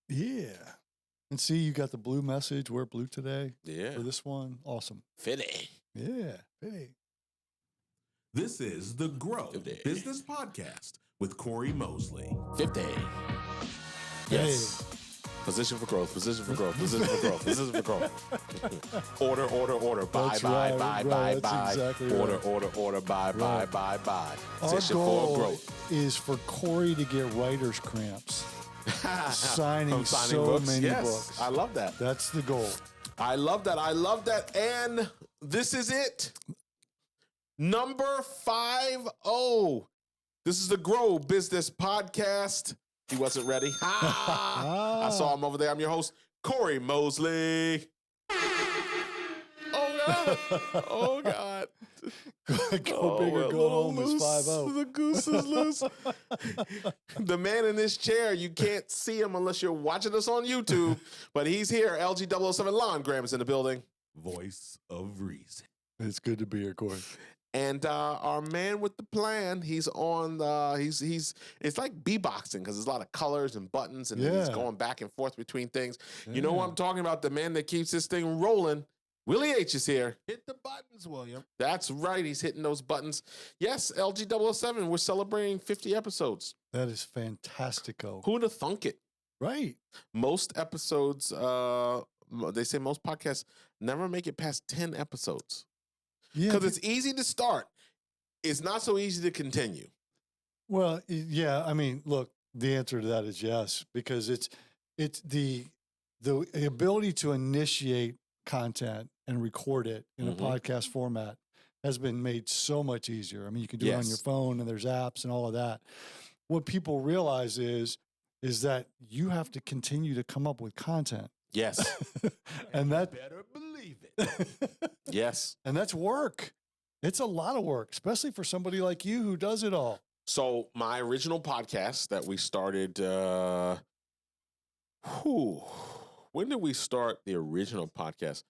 Yeah. And see, you got the blue message. Wear blue today. Yeah. For this one. Awesome. Fitty. Yeah. Fitty. This is the Grow Business Podcast with Cory Mosley. 50. Yes. Position for growth. Position for growth. Position for growth. Position for growth. Order. Buy. That's exactly order, right. order. Buy. Our Position goal for growth. is for Cory to get writer's cramps. signing so books. many books. I love that. That's the goal. I love that. And this is it. Number 50. This is the Grow Business Podcast. He wasn't ready. I saw him over there. I'm your host, Cory Mosley. Oh, God. Go big or go home is 5-0. The goose is loose. The man in this chair, you can't see him unless you're watching us on YouTube, but he's here. LG007 Lon Graham is in the building. Voice of reason. It's good to be here, Cory. And our man with the plan, he's on it's like beatboxing because there's a lot of colors and buttons and then he's going back and forth between things. Yeah. You know what I'm talking about? The man that keeps this thing rolling. Willie H is here. Hit the buttons, William. That's right. He's hitting those buttons. Yes, LG007, we're celebrating 50 episodes. That is fantastico. Who'd have thunk it? Right. Most episodes, they say most podcasts never make it past 10 episodes. Yeah, because it's easy to start. It's not so easy to continue. Well, yeah. I mean, look, the answer to that is yes, because it's the ability to initiate content and record it in a podcast format has been made so much easier. I mean, you can do it on your phone and there's apps and all of that. What people realize is that you have to continue to come up with content. Yes. And that better believe it. Yes. And that's work. It's a lot of work, especially for somebody like you who does it all. So my original podcast that we started, when did we start the original podcast?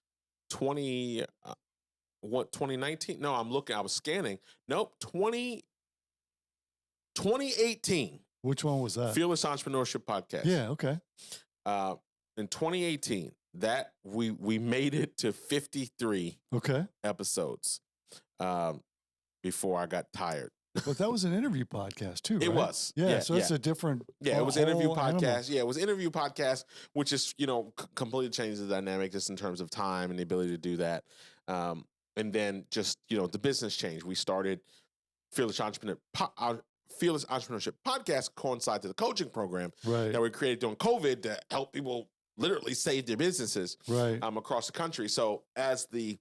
2019? No, I was scanning. Nope. 2018. Which one was that? Fearless Entrepreneurship Podcast. Yeah. Okay. In 2018, that we made it to 53 episodes before I got tired. But that was an interview podcast too, right? It was. Yeah, so it's a different it was an interview podcast. Animal. Yeah, it was interview podcast, which is, completely changed the dynamic just in terms of time and the ability to do that. And then just, the business change. We started Fearless Entrepreneurship Podcast coincide to the coaching program that we created during COVID to help people literally save their businesses across the country. So as the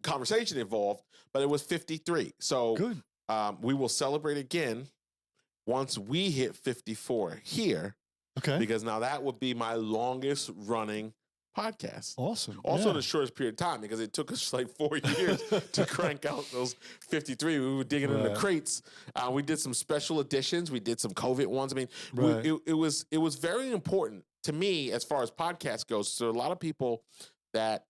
conversation evolved, but it was 53. So good. We will celebrate again once we hit 54 here. Okay. Because now that would be my longest running podcast. Awesome. Also the shortest period of time because it took us like 4 years to crank out those 53. We were digging in the crates. We did some special editions. We did some COVID ones. I mean, it was very important to me as far as podcast goes. So a lot of people that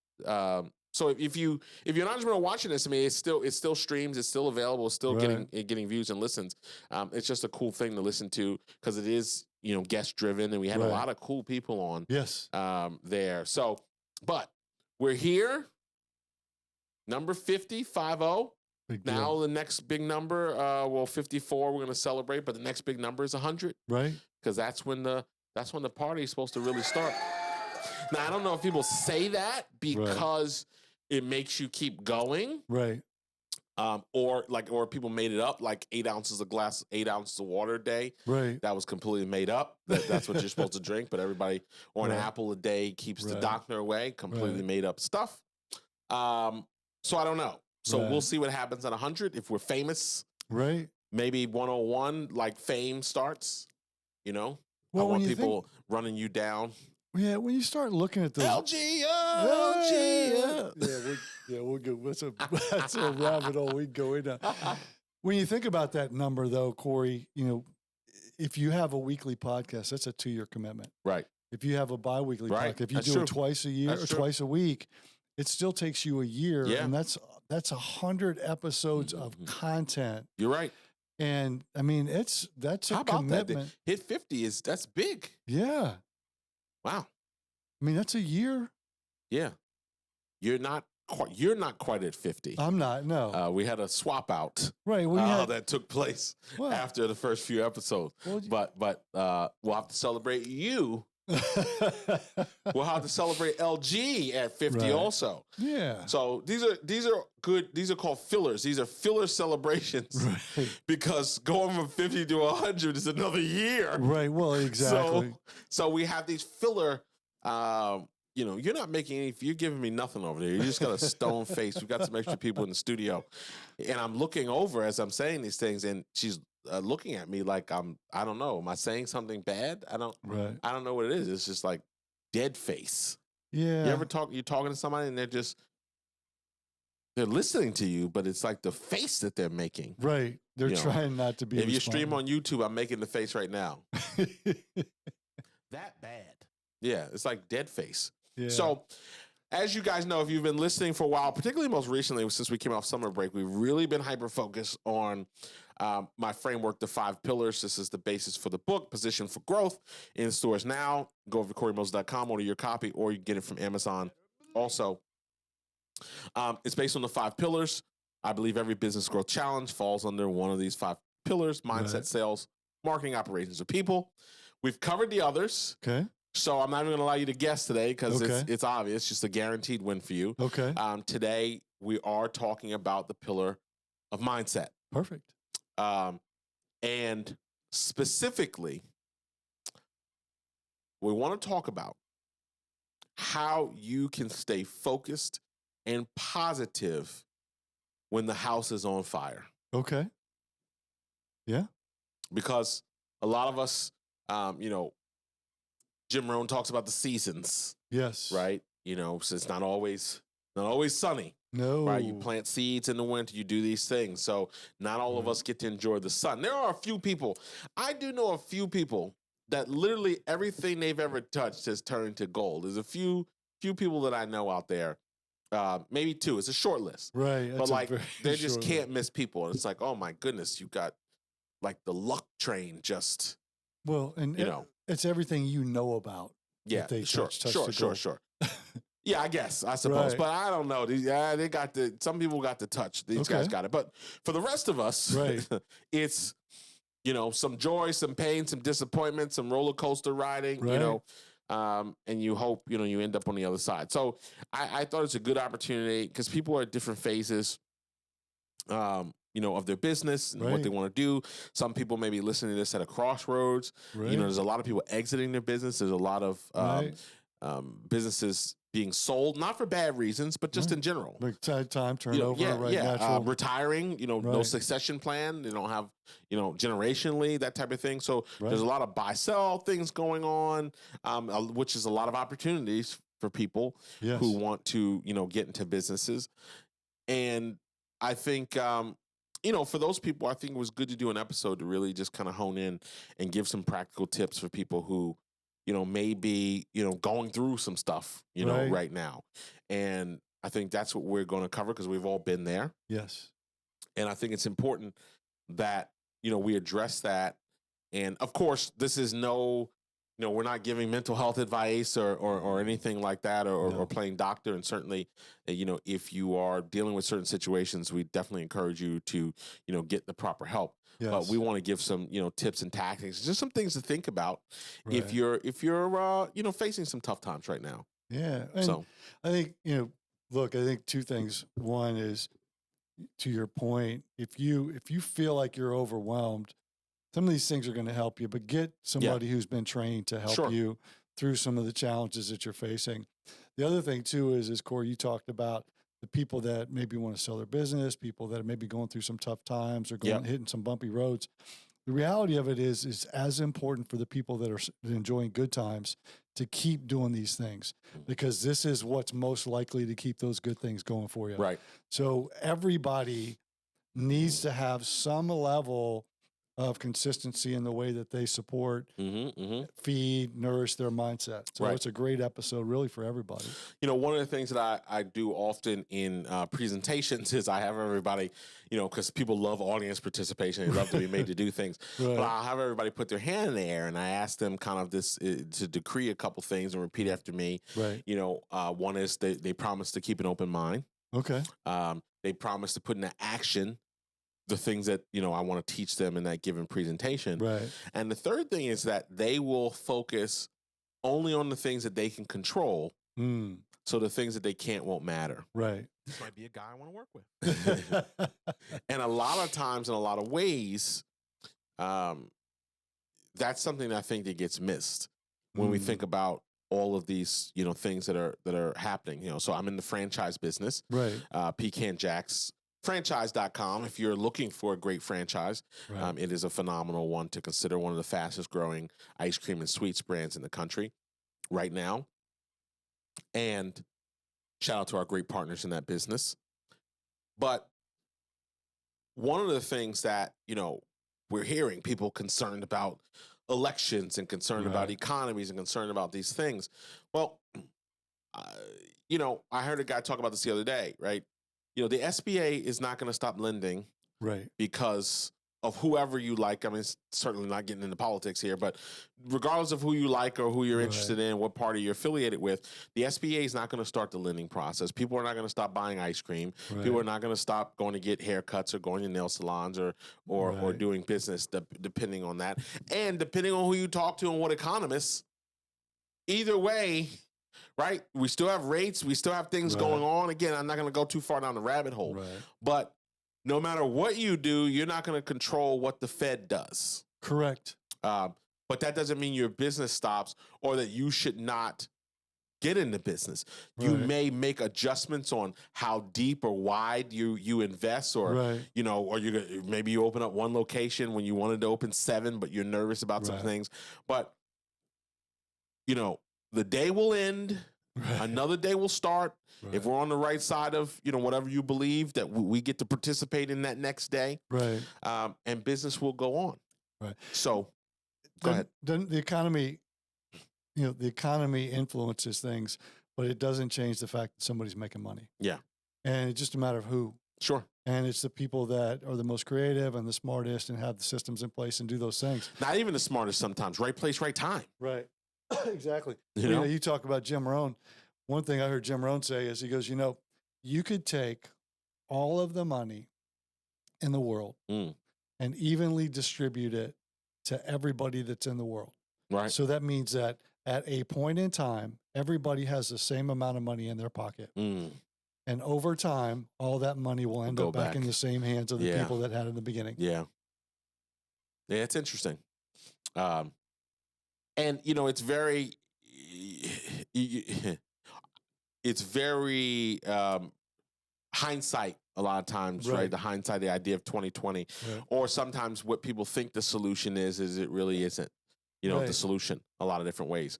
so if you're an entrepreneur watching this, I mean, it still streams, it's still available, it's still getting views and listens. It's just a cool thing to listen to because it is, guest driven, and we had a lot of cool people on. Yes. There. So, but we're here. Number 50. Now the next big number, 54, we're going to celebrate, but the next big number is 100. Right. Because that's when the party is supposed to really start. Now, I don't know if people say that because it makes you keep going. Right. Or people made it up, like 8 ounces of water a day. Right. That was completely made up. That's what you're supposed to drink, but everybody, or an apple a day keeps the doctor away. Completely made up stuff. So I don't know. So we'll see what happens at 100 if we're famous. Right. Maybe 101, like fame starts. Well, I want people running you down. Yeah, when you start looking at those LG. We'll go. That's a rabbit hole we go into. When you think about that number, though, Cory, if you have a weekly podcast, that's a 2-year commitment. Right. If you have a bi-weekly podcast, if you do it twice a year or twice a week, it still takes you a year, and that's 100 episodes of content. You're right. And I mean, that's a commitment. Hit 50 that's big. Yeah. Wow. I mean, that's a year. Yeah. You're not quite at 50. I'm not. No. We had a swap out Right. that took place Well, after the first few episodes. Well, but we'll have to celebrate you. We'll have to celebrate LG at 50 also. Yeah. So these are good. These are called fillers. These are filler celebrations because going from 50 to 100 is another year. Right. Well, exactly. So we have these filler. You're not making any. You're giving me nothing over there. You just got a stone face. We've got some extra people in the studio, and I'm looking over as I'm saying these things, and she's looking at me like I don't know. Am I saying something bad? I don't know what it is. It's just like dead face. Yeah. You ever you're talking to somebody and they're listening to you, but it's like the face that they're making. Right. They're trying not to be. If you stream on YouTube, I'm making the face right now. That bad. Yeah, it's like dead face. Yeah. So, as you guys know, if you've been listening for a while, particularly most recently since we came off summer break, we've really been hyper-focused on my framework, the 5 pillars. This is the basis for the book, Position for Growth, in stores now. Go over to CoryMosley.com, order your copy, or you can get it from Amazon. Also, it's based on the 5 pillars. I believe every business growth challenge falls under one of these 5 pillars: mindset, sales, marketing, operations, or people. We've covered the others. Okay. So I'm not even going to allow you to guess today because it's obvious. It's just a guaranteed win for you. Okay. Today, we are talking about the pillar of mindset. Perfect. And specifically, we want to talk about how you can stay focused and positive when the house is on fire. Okay. Yeah. Because a lot of us, Jim Rohn talks about the seasons. Yes. Right? So it's not always sunny. No. Right? You plant seeds in the winter, you do these things. So not all of us get to enjoy the sun. There are a few people. I do know a few people that literally everything they've ever touched has turned to gold. There's a few people that I know out there. Maybe 2. It's a short list. Right. But they just can't miss people. And it's like, oh my goodness, you got like the luck train just. Well, and it's everything you know about. Yeah, sure. Yeah, I suppose. Right. But I don't know. They got some people got the touch. These guys got it. But for the rest of us, it's, some joy, some pain, some disappointment, some roller coaster riding, and you hope, you end up on the other side. So I thought it's a good opportunity because people are at different phases, of their business and what they want to do. Some people may be listening to this at a crossroads. Right. There's a lot of people exiting their business. There's a lot of businesses being sold, not for bad reasons, but just in general. Like time turnover, natural. Retiring, no succession plan. They don't have, generationally, that type of thing. So there's a lot of buy-sell things going on, which is a lot of opportunities for people who want to, get into businesses. And I think, for those people, I think it was good to do an episode to really just kind of hone in and give some practical tips for people who, may be, going through some stuff, right now. And I think that's what we're going to cover because we've all been there. Yes. And I think it's important that, we address that. And of course, this is we're not giving mental health advice or anything like that or playing doctor. And certainly, if you are dealing with certain situations, we definitely encourage you to, get the proper help. Yes. But we want to give some, tips and tactics, just some things to think about if you're facing some tough times right now. Yeah. And so I think, I think 2 things. One is, to your point, if you feel like you're overwhelmed, some of these things are going to help you, but get somebody who's been trained to help you through some of the challenges that you're facing. The other thing too is Cory, you talked about the people that maybe want to sell their business, people that are maybe going through some tough times or hitting some bumpy roads. The reality of it is as important for the people that are enjoying good times to keep doing these things, because this is what's most likely to keep those good things going for you. Right. So everybody needs to have some level of consistency in the way that they support, feed, nourish their mindset. So it's a great episode really for everybody. You know, one of the things that I do often in presentations is I have everybody, you know, because people love audience participation. They love to be made to do things. But I'll have everybody put their hand in the air and I ask them kind of this to decree a couple things and repeat after me. Right. You know, one is they promise to keep an open mind. Okay. They promise to put into action the things that, you know, I want to teach them in that given presentation. Right. And the third thing is that they will focus only on the things that they can control. So the things that they can't won't matter. Right. This might be a guy I want to work with. And a lot of times, in a lot of ways, that's something that I think that gets missed when we think about all of these, you know, things that are happening. You know, so I'm in the franchise business. Right. Pecan Jacks. Franchise.com. If you're looking for a great franchise, it is a phenomenal one to consider, one of the fastest growing ice cream and sweets brands in the country right now. And shout out to our great partners in that business. But one of the things that, you know, we're hearing people concerned about elections and concerned about economies and concerned about these things. Well, you know, I heard a guy talk about this the other day, right? You know, the SBA is not going to stop lending because of whoever you like. I mean, it's certainly not getting into politics here, but regardless of who you like or who you're interested in, what party you're affiliated with, the SBA is not going to start the lending process. People are not going to stop buying ice cream. People are not going to stop going to get haircuts or going to nail salons or doing business, depending on that. And depending on who you talk to and what economists, either way, right? We still have rates. We still have things going on. Again, I'm not going to go too far down the rabbit hole. But no matter what you do, you're not going to control what the Fed does. Correct. But that doesn't mean your business stops or that you should not get into business. You may make adjustments on how deep or wide you invest, or you know, or maybe you open up one location when you wanted to open 7, but you're nervous about some things. But you know, the day will end. Another day will start. If we're on the right side of, you know, whatever you believe, that we get to participate in that next day. And business will go on. So go ahead. Then the economy, you know, the economy influences things, but it doesn't change the fact that somebody's making money. And it's just a matter of who. And it's the people that are the most creative and the smartest and have the systems in place and do those things. Not even the smartest sometimes. Right place, right time. Exactly. You know, you talk about Jim Rohn. One thing I heard Jim Rohn say is he goes, you know, you could take all of the money in the world and evenly distribute it to everybody that's in the world. So that means that at a point in time, everybody has the same amount of money in their pocket. And over time, all that money will end up back in the same hands of the people that had in the beginning. Yeah, it's interesting. And, you know, it's very hindsight a lot of times, right? The hindsight, the idea of 2020. Or sometimes what people think the solution is it really isn't, you know, the solution a lot of different ways.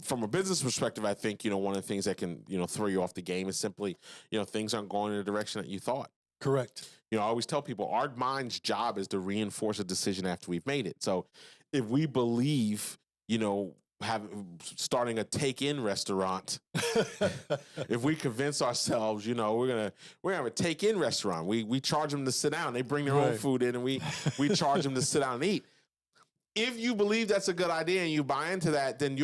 From a business perspective, I think, you know, one of the things that can, you know, throw you off the game is simply, you know, things aren't going in the direction that you thought. Correct. You know, I always tell people our mind's job is to reinforce a decision after we've made it. So if we believe, you know, starting a take-in restaurant, if we convince ourselves, you know, we're gonna have a take-in restaurant. We charge them to sit down. They bring their own food in, and we charge them to sit down and eat. If you believe that's a good idea and you buy into that, then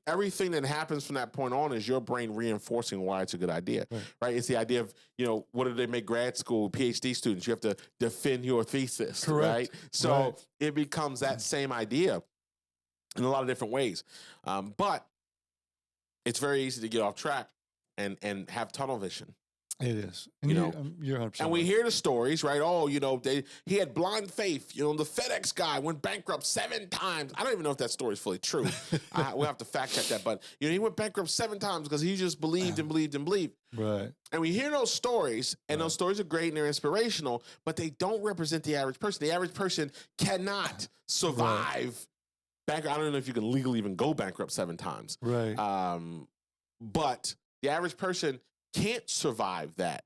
everything that happens from that point on is your brain reinforcing why it's a good idea, right? It's the idea of, you know, what do they make grad school, PhD students? You have to defend your thesis, right? So it becomes that same idea in a lot of different ways. But it's very easy to get off track and have tunnel vision. It is. And you're 100%. And we hear the stories, right? Oh, you know, he had blind faith. You know, the FedEx guy went bankrupt 7 times. I don't even know if that story is fully true. We'll have to fact check that. But, you know, he went bankrupt 7 times because he just believed and believed and believed. And we hear those stories, and those stories are great and they're inspirational, but they don't represent the average person. The average person cannot survive bankrupt. I don't know if you can legally even go bankrupt 7 times. But the average person can't survive that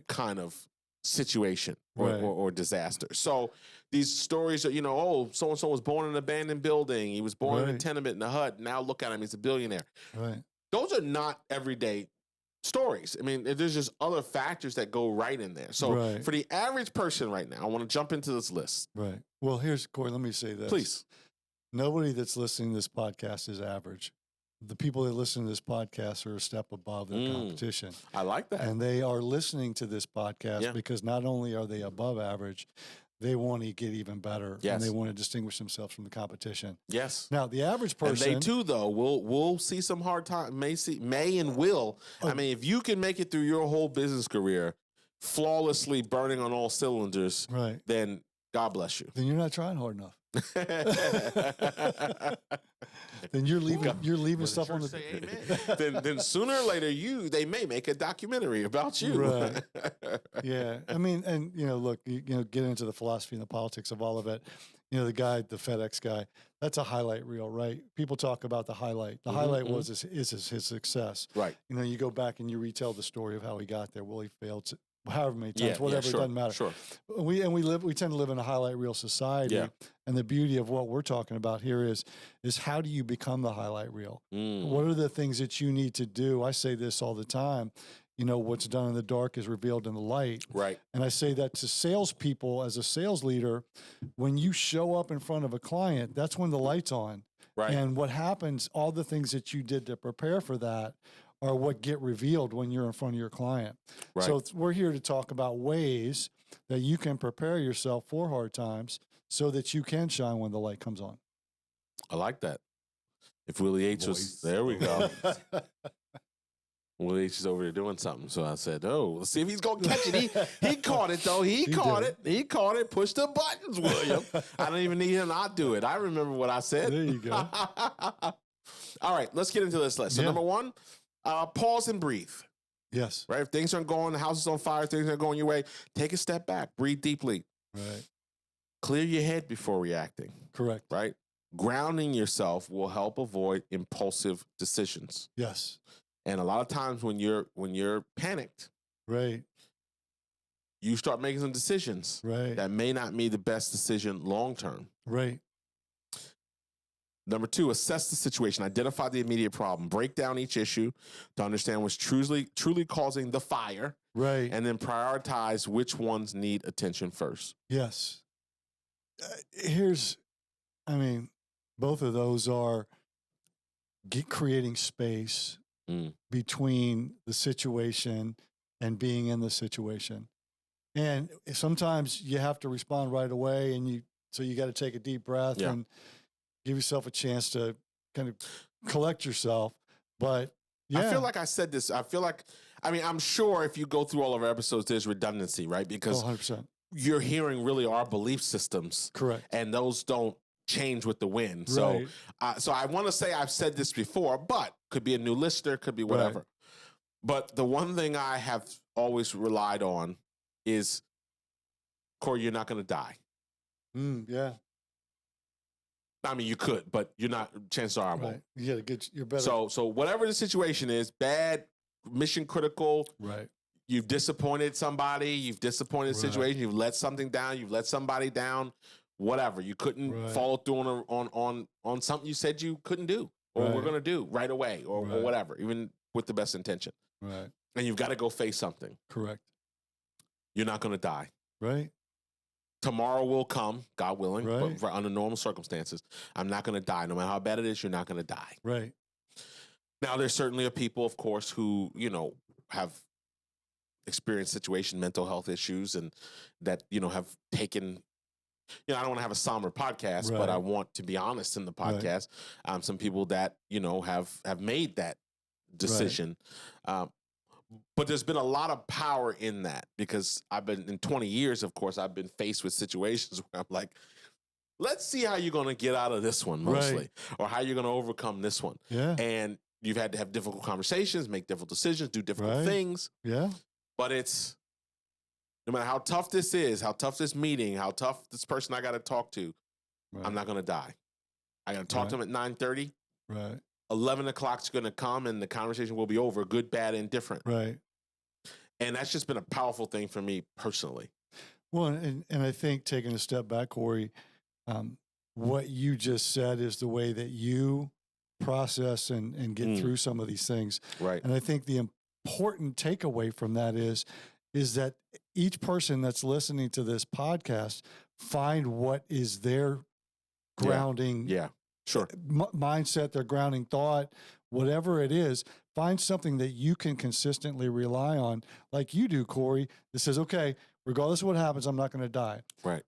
kind of situation Right. or disaster. So these stories are, oh, so-and-so was born in an abandoned building. He was born in a Right. tenement in a hut. Now look at him. He's a billionaire. Right. Those are not everyday stories. I mean, there's just other factors that go right in there. So Right. for the average person right now, I want to jump into this list. Right. Well, Corey, let me say this. Please. Nobody that's listening to this podcast is average. The people that listen to this podcast are a step above their competition. I like that. And they are listening to this podcast Yeah. because not only are they above average, they want to get even better. Yes. And they want to distinguish themselves from the competition. Yes. Now, the average person. And they too, though, will see some hard time. May and will. I mean, if you can make it through your whole business career flawlessly burning on all cylinders, right, then God bless you. Then you're not trying hard enough. Then you're leaving stuff on the. then sooner or later they may make a documentary about you. Right. Yeah. I mean, and look, get into the philosophy and the politics of all of it. The guy, the FedEx guy, that's a highlight reel, right? People talk about the highlight. The highlight was his success. Right. You go back and you retell the story of how he got there. Well, he failed however many times, whatever, sure, it doesn't matter. Sure. We tend to live in a highlight reel society. Yeah. And the beauty of what we're talking about here is how do you become the highlight reel? What are the things that you need to do? I say this all the time. What's done in the dark is revealed in the light. Right. And I say that to salespeople as a sales leader. When you show up in front of a client, that's when the light's on. Right. And what happens, all the things that you did to prepare for that are what get revealed when you're in front of your client. Right. So we're here to talk about ways that you can prepare yourself for hard times so that you can shine when the light comes on. I like that. If Willie H was, there we go. Willie H is over there doing something. So I said, let's see if he's going to catch it. He caught it, though. He caught it. He caught it. Push the buttons, William. I don't even need him. I'll do it. I remember what I said. There you go. All right, let's get into this list. So number one, pause and breathe. Yes. Right? If things aren't going, the house is on fire, things aren't going your way, take a step back. Breathe deeply. Right. Clear your head before reacting. Correct. Right? Grounding yourself will help avoid impulsive decisions. Yes. And a lot of times when you're panicked, right, you start making some decisions that may not be the best decision long term. Right. Number two, assess the situation. Identify the immediate problem. Break down each issue to understand what's truly causing the fire. Right. And then prioritize which ones need attention first. Yes. Both of those are creating space between the situation and being in the situation. And sometimes you have to respond right away, so you got to take a deep breath and give yourself a chance to kind of collect yourself. But I feel like I said this. I'm sure if you go through all of our episodes, there's redundancy, right? Because 100%. You're hearing really our belief systems. Correct. And those don't change with the wind. Right. So I want to say I've said this before, but could be a new listener, could be whatever. Right. But the one thing I have always relied on is, Cory, you're not going to die. Yeah. I mean, you could, but you're not. Chances are I won't. You're better. So whatever the situation is, bad, mission critical. Right. You've disappointed somebody. You've disappointed a situation. You've let something down. You've let somebody down. Whatever. You couldn't follow through on something you said you couldn't do or we're going to do right away or whatever, even with the best intention. Right. And you've got to go face something. Correct. You're not going to die. Right. Tomorrow will come, God willing, but under normal circumstances, I'm not going to die. No matter how bad it is, you're not going to die. Right. Now, there's certainly a people, of course, who, have experienced mental health issues and that, have taken, I don't want to have a somber podcast, but I want to be honest in the podcast. Some people that, have made that decision. But there's been a lot of power in that because I've been in 20 years, of course, I've been faced with situations where I'm like, let's see how you're going to get out of this one mostly or how you're going to overcome this one. Yeah. And you've had to have difficult conversations, make difficult decisions, do difficult things. Yeah. But it's no matter how tough this is, how tough this meeting, how tough this person I got to talk to, I'm not going to die. I got to talk to them at 9:30. Right. 11 o'clock's going to come and the conversation will be over, good, bad, and different. Right. And that's just been a powerful thing for me personally. Well, and I think taking a step back, Cory, what you just said is the way that you process and get through some of these things. Right. And I think the important takeaway from that is that each person that's listening to this podcast find what is their grounding mindset, their grounding thought, whatever it is, find something that you can consistently rely on, like you do, Cory, that says, okay, regardless of what happens, I'm not going to die. Right.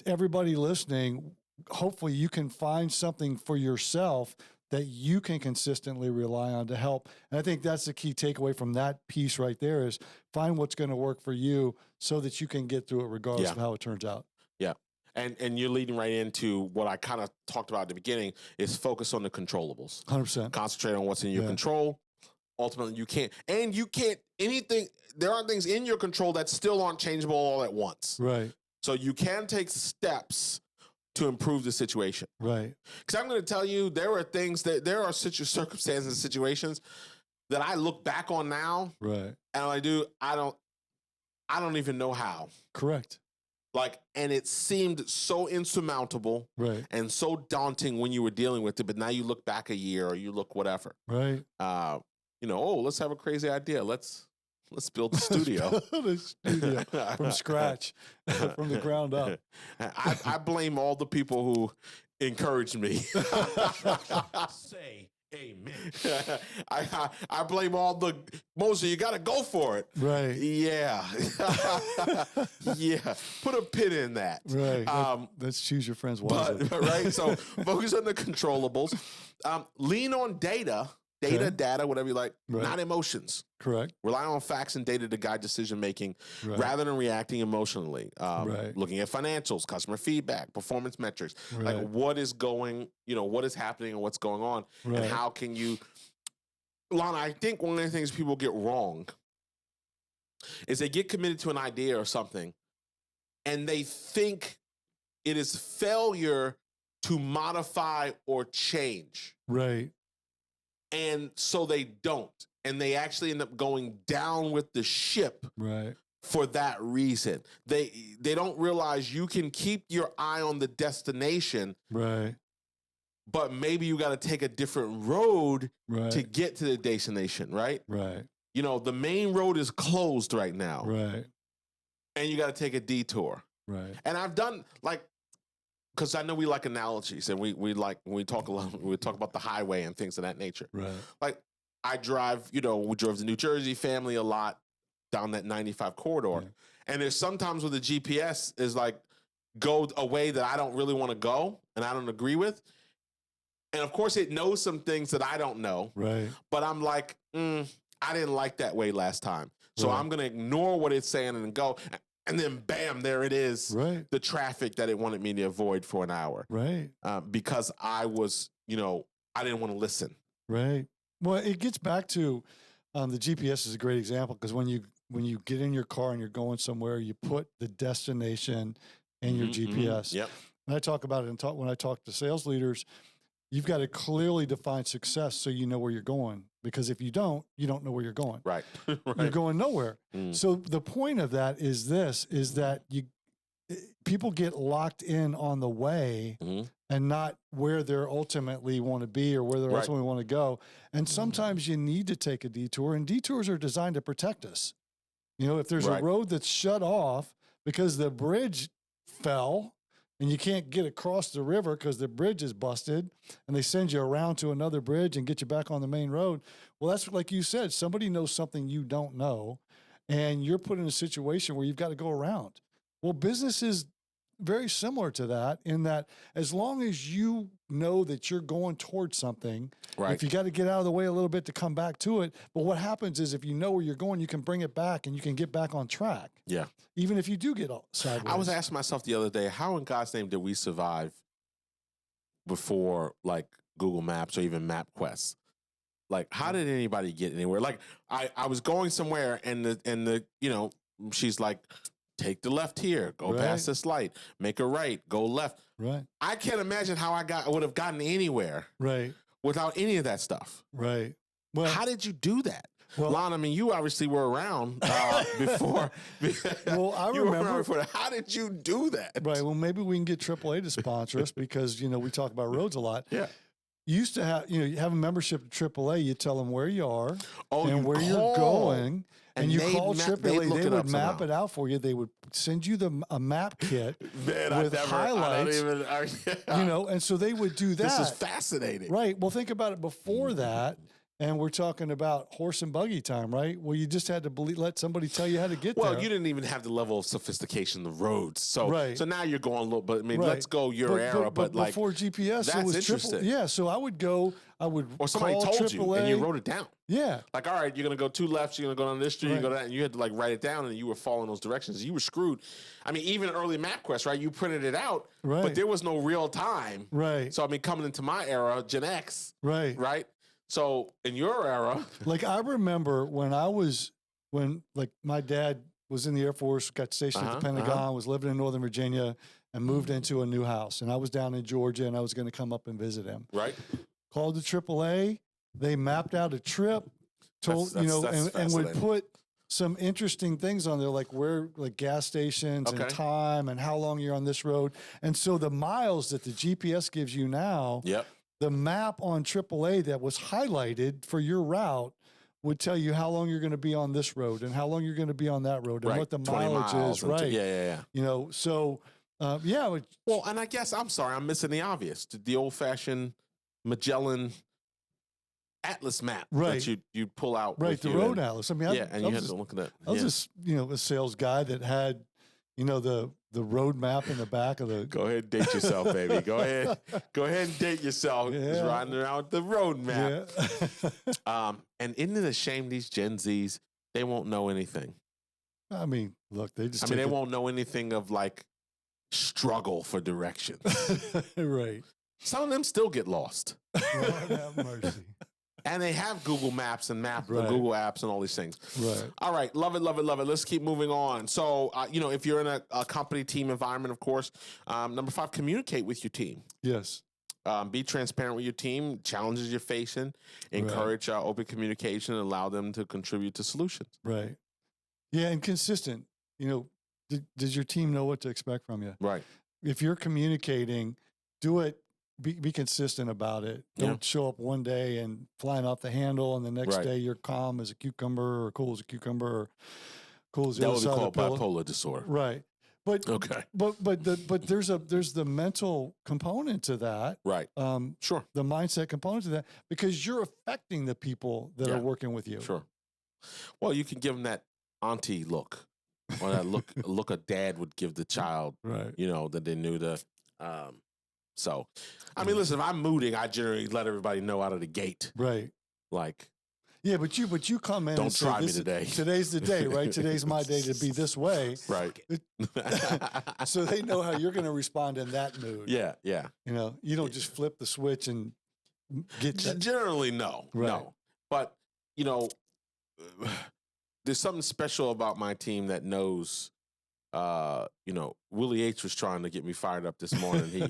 Everybody listening, hopefully you can find something for yourself that you can consistently rely on to help. And I think that's the key takeaway from that piece right there is find what's going to work for you so that you can get through it regardless of how it turns out. Yeah. And you're leading right into what I kind of talked about at the beginning is focus on the controllables. 100%. Concentrate on what's in your control. Ultimately, you can't anything, there are things in your control that still aren't changeable all at once. Right. So you can take steps to improve the situation. Right. Because I'm going to tell you, there are circumstances and situations that I look back on now. Right. And I don't even know how. Correct. And it seemed so insurmountable and so daunting when you were dealing with it, but now you look back a year or you look whatever. Right. Let's have a crazy idea. Let's build a studio. From scratch, from the ground up. I blame all the people who encouraged me. Say amen. I blame all the Mosley. You got to go for it. Right. Yeah. Yeah. Put a pin in that. Right. Let's choose your friends wisely. Right. So focus on the controllables. Lean on data, whatever you like, not emotions. Correct. Rely on facts and data to guide decision making rather than reacting emotionally. Looking at financials, customer feedback, performance metrics, like what is happening and what's going on, and how can you. Lana, I think one of the things people get wrong is they get committed to an idea or something, and they think it is failure to modify or change. Right. And so they don't. And they actually end up going down with the ship for that reason. They don't realize you can keep your eye on the destination, but maybe you got to take a different road to get to the destination, right? Right. The main road is closed right now. Right. And you got to take a detour. Right. And I've done because I know we like analogies and we talk about the highway and things of that nature. Right. I drive, we drove to New Jersey family a lot down that 95 corridor. And there's sometimes where the GPS is go a way that I don't really want to go and I don't agree with. And of course it knows some things that I don't know. Right. But I'm like, I didn't like that way last time. So I'm going to ignore what it's saying and go. And then bam, there it is. Right. The traffic that it wanted me to avoid for an hour. Right. Because I was, I didn't want to listen. Right. Well, it gets back to the GPS is a great example because when you get in your car and you're going somewhere, you put the destination in your GPS. Yep. And I talk about it when I talk to sales leaders, you've got to clearly define success so you know where you're going. Because if you don't know where you're going. Right. You're going nowhere. So the point of that is that people get locked in on the way and not where they're ultimately want to be or where they ultimately want to go. And sometimes you need to take a detour, and detours are designed to protect us. If there's a road that's shut off because the bridge fell and you can't get across the river because the bridge is busted, and they send you around to another bridge and get you back on the main road. Well, that's like you said, somebody knows something you don't know, and you're put in a situation where you've got to go around. Well, business is very similar to that in that as long as you know that you're going towards something, if you got to get out of the way a little bit to come back to it. But what happens is if you know where you're going, you can bring it back and you can get back on track. Yeah. Even if you do get sideways. I was asking myself the other day, how in God's name did we survive before Google Maps or even MapQuest? How did anybody get anywhere? I was going somewhere and the she's like, take the left here, go past this light, make a right, go left. Right. I can't imagine how I would have gotten anywhere without any of that stuff. Right. Well, how did you do that? Lon, I mean, you obviously were around before. Well, I you were around remember. before that. How did you do that? Right. Well, maybe we can get AAA to sponsor us because, we talk about roads a lot. Yeah. You used to have, you have a membership at AAA. You tell them where you are Oh, and where you're going. And you call AAA, they would map it out for you. They would send you a map kit with highlights. And so they would do that. This is fascinating. Right. Well, think about it before that. And we're talking about horse and buggy time, right? Well, you just had to let somebody tell you how to get there. Well, you didn't even have the level of sophistication of the roads. So now you're going a little bit. I mean, let's go your era. But like before GPS, that's it was interesting. Yeah. So I would or somebody call told AAA. you and you wrote it down. Yeah. Like, all right, you're going to go 2 lefts, you're going to go down this street, you go down, and you had to like write it down and you were following those directions. You were screwed. I mean, even early MapQuest, right? You printed it out, but there was no real time. Right. So, I mean, coming into my era, Gen X. Right. So in your era. Like I remember when my dad was in the Air Force, got stationed at the Pentagon, was living in Northern Virginia and moved into a new house. And I was down in Georgia and I was going to come up and visit him. Right. Called the AAA. They mapped out a trip, and would put some interesting things on there, like gas stations and time and how long you're on this road. And so the miles that the GPS gives you now, the map on AAA that was highlighted for your route would tell you how long you're going to be on this road and how long you're going to be on that road and what the mileage is. Right. Yeah. So, well, and I guess, I'm sorry, I'm missing the obvious. The old-fashioned Magellan atlas map that you pull out. Right, the road atlas. I mean, and you had to look at that. I was just, a sales guy that had, the road map in the back of the. Go ahead and date yourself, baby. Go ahead and date yourself. Just riding around with the road map. Yeah. And isn't it a shame these Gen Zs, they won't know anything. I mean, look, they won't know anything of like struggle for directions. Right. Some of them still get lost. Lord have mercy. And they have Google Maps and Google Apps and all these things. Right. All right. Love it, love it, love it. Let's keep moving on. So, if you're in a company team environment, of course, number 5, communicate with your team. Yes. Be transparent with your team, challenges you're facing, encourage open communication, and allow them to contribute to solutions. Right. Yeah, and consistent. Does your team know what to expect from you? Right. If you're communicating, do it. Be consistent about it. Don't show up one day and flying off the handle, and the next day you're calm as a cucumber, or cool as a cucumber, or cool as the other side of the pillow. That would be called bipolar disorder. Right. But but there's the mental component to that. Right. Sure. The mindset component to that, because you're affecting the people that are working with you. Sure. Well, you can give them that auntie look, or that look a dad would give the child. Right. That they knew the. So, I mean, listen, if I'm mooting, I generally let everybody know out of the gate. Right. Like. Yeah, but you come in. Don't try me today. Today's the day, right? Today's my day to be this way. Right. So they know how you're going to respond in that mood. Yeah, yeah. You don't just flip the switch and get that. Generally, no. Right. No. But, there's something special about my team that knows, Willie H was trying to get me fired up this morning.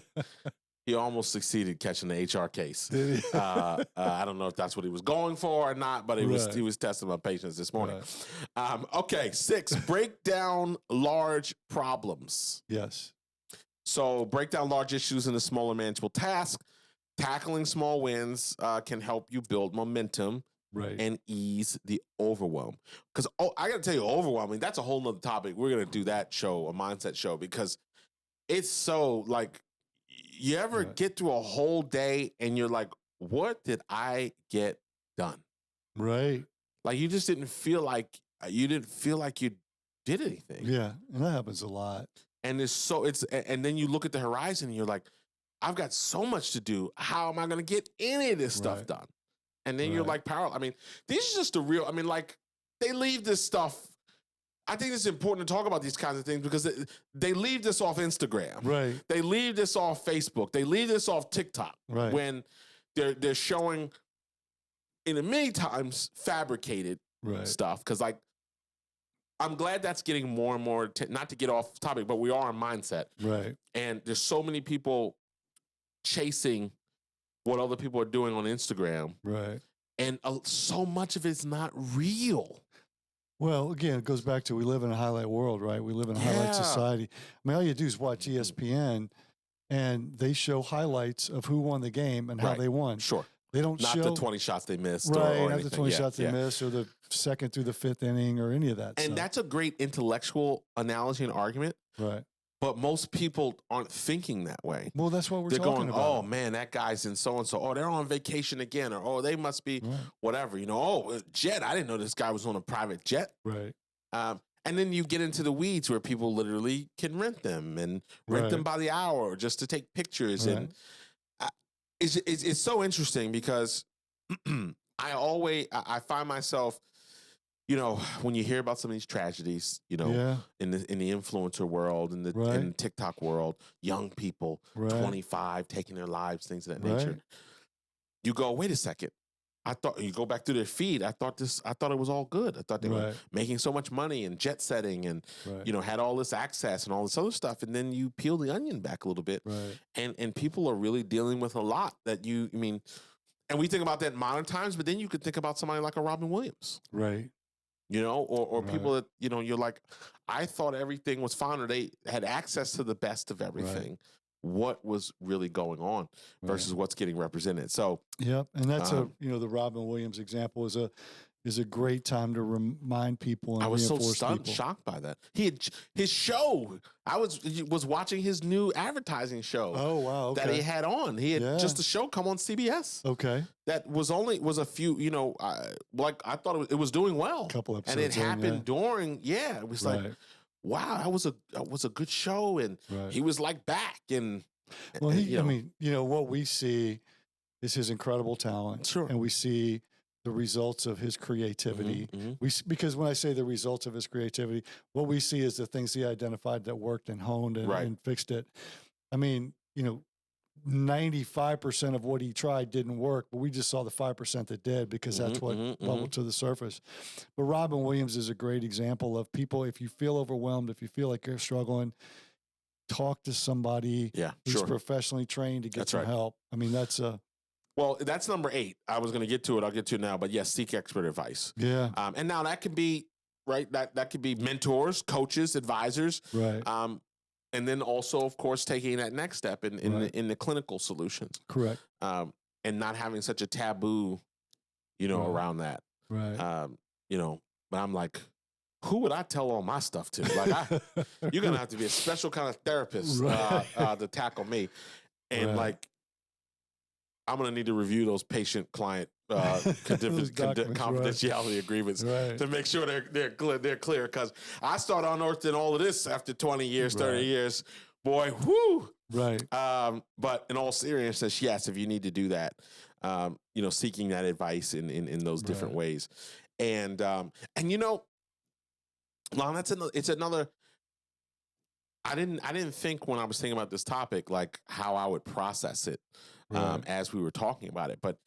He almost succeeded catching the HR case. I don't know if that's what he was going for or not, but he was testing my patience this morning. Right. Okay, 6, break down large problems. Yes. So break down large issues into smaller manageable tasks. Tackling small wins can help you build momentum and ease the overwhelm. Because I got to tell you, overwhelming, that's a whole nother topic. We're going to do that show, a mindset show, because it's so like, you ever get through a whole day and you're like, what did I get done? Right. Like you just didn't feel like you did anything. Yeah. And that happens a lot. And and then you look at the horizon and you're like, I've got so much to do. How am I going to get any of this stuff done? And then you're like, powerless. I mean, these are just they leave this stuff. I think it's important to talk about these kinds of things because they leave this off Instagram. Right. They leave this off Facebook. They leave this off TikTok. Right. When they're showing, many times, fabricated stuff. Because, I'm glad that's getting more and more, not to get off topic, but we are on mindset. Right. And there's so many people chasing what other people are doing on Instagram. Right. And so much of it's not real. Well, again, it goes back to we live in a highlight world, right? We live in a highlight society. I mean, all you do is watch ESPN, and they show highlights of who won the game and how they won. Sure. They don't not show the 20 shots they missed, right? or Not anything. the 20 shots they missed, or the second through the fifth inning, or any of that. And that's a great intellectual analogy and argument. Right. But most people aren't thinking that way. Well, that's what we're talking talking about. about. Oh, man, that guy's in so-and-so. Oh, they're on vacation again. Or, oh, they must be whatever. You know, oh, jet. I didn't know this guy was on a private jet. Right. And then you get into the weeds where people literally can rent them and rent them by the hour just to take pictures. Right. And it's so interesting because I find myself, you know, when you hear about some of these tragedies, you know, in the influencer world, in the TikTok world, young people, 25, taking their lives, things of that nature. You go, wait a second. I thought you go back through their feed. I thought it was all good. I thought they were making so much money and jet setting and, you know, had all this access and all this other stuff. And then you peel the onion back a little bit and people are really dealing with a lot that and we think about that in modern times, but then you could think about somebody like a Robin Williams. Right. You know, or people that, you know, you're like, I thought everything was fine, or they had access to the best of everything. What was really going on versus what's getting represented. So, and that's the Robin Williams example is a great time to remind people and I was so stunned, shocked by that. His show. I was watching his new advertising show. Oh wow! That he had on. He had just a show come on CBS. Okay. That was a few. You know, I thought it was doing well. A couple episodes. And it happened during. Yeah, it was like, wow, that was a good show, and he was like back and. Well, I mean, you know, what we see is his incredible talent. Sure. And we see the results of his creativity. Because when I say the results of his creativity, what we see is the things he identified that worked and honed and fixed it. I mean, you know, 95% of what he tried didn't work, but we just saw the 5% that did because that's what bubbled to the surface. But Robin Williams is a great example of people, if you feel overwhelmed, if you feel like you're struggling, talk to somebody who's professionally trained to get some help. I mean, that's well, that's number 8. I was going to get to it. I'll get to it now. But yes, seek expert advice. Yeah. And now that could be, that could be mentors, coaches, advisors. Right. And then also, of course, taking that next step in the clinical solutions. Correct. And not having such a taboo, you know, around that. Right. You know, but I'm like, who would I tell all my stuff to? Like, you're going to have to be a special kind of therapist to tackle me. And like, I'm going to need to review those patient-client confidentiality agreements to make sure they're clear. Because I started unearthing all of this after 20 years, 30 years. Boy, whoo! Right. But in all seriousness, yes, if you need to do that, you know, seeking that advice in those different ways. And you know, Lon, it's another. I didn't think when I was thinking about this topic, like how I would process it as we were talking about it. But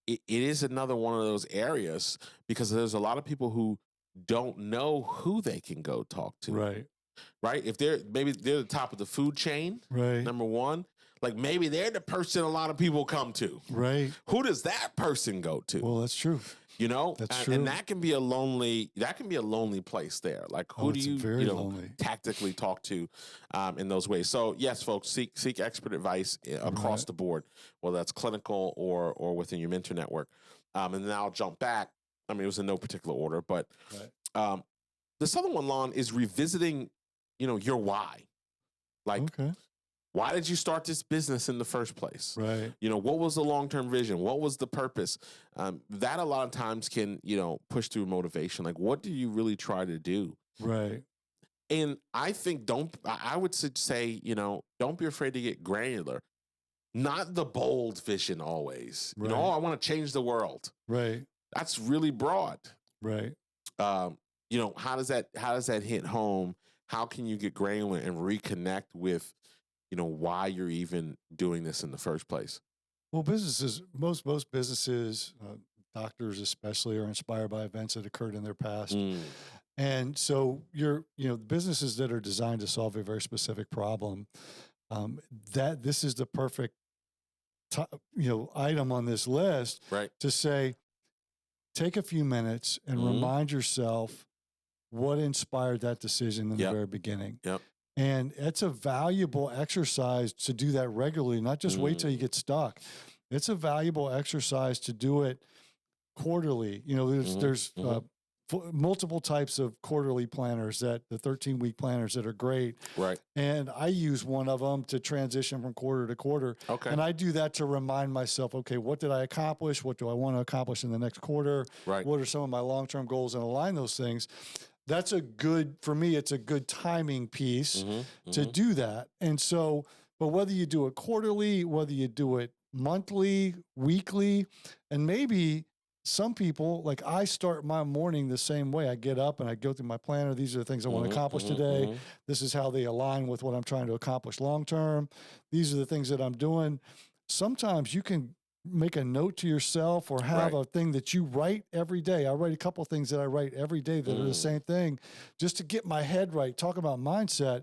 it is another one of those areas because there's a lot of people who don't know who they can go talk to. Right. If they're the top of the food chain, number one, like maybe they're the person a lot of people come to. Right. Who does that person go to? Well, that's true. You know, that's true. And that can be a lonely place there. Like, who do you tactically talk to in those ways? So, yes, folks, seek expert advice across the board, whether that's clinical or within your mentor network. And then I'll jump back. I mean, it was in no particular order, but this other one, Lon, is revisiting, you know, your why. Like, why did you start this business in the first place? Right. You know, what was the long-term vision? What was the purpose? That a lot of times can, you know, push through motivation. Like, what do you really try to do? Right. And I think I would say, you know, don't be afraid to get granular. Not the bold vision always. You know, I want to change the world. Right. That's really broad. Right. You know, how does that hit home? How can you get granular and reconnect with, you know, why you're even doing this in the first place? Well, businesses, most businesses, doctors especially, are inspired by events that occurred in their past. And so businesses that are designed to solve a very specific problem, that this is the perfect, item on this list to say, take a few minutes and remind yourself what inspired that decision in the very beginning. Yep. And it's a valuable exercise to do that regularly, not just wait till you get stuck. It's a valuable exercise to do it quarterly. You know, there's multiple types of quarterly planners, that the 13-week planners that are great. Right. And I use one of them to transition from quarter to quarter. Okay. And I do that to remind myself, okay, what did I accomplish? What do I want to accomplish in the next quarter? Right. What are some of my long-term goals, and align those things. That's for me, it's a good timing piece to do that. And so, but whether you do it quarterly, whether you do it monthly, weekly, and maybe some people, like I start my morning the same way. I get up and I go through my planner. These are the things I want to accomplish today. This is how they align with what I'm trying to accomplish long-term. These are the things that I'm doing. Sometimes you can make a note to yourself, or have a thing that you write every day. I write a couple of things that I write every day that are the same thing, just to get my head right. Talk about mindset,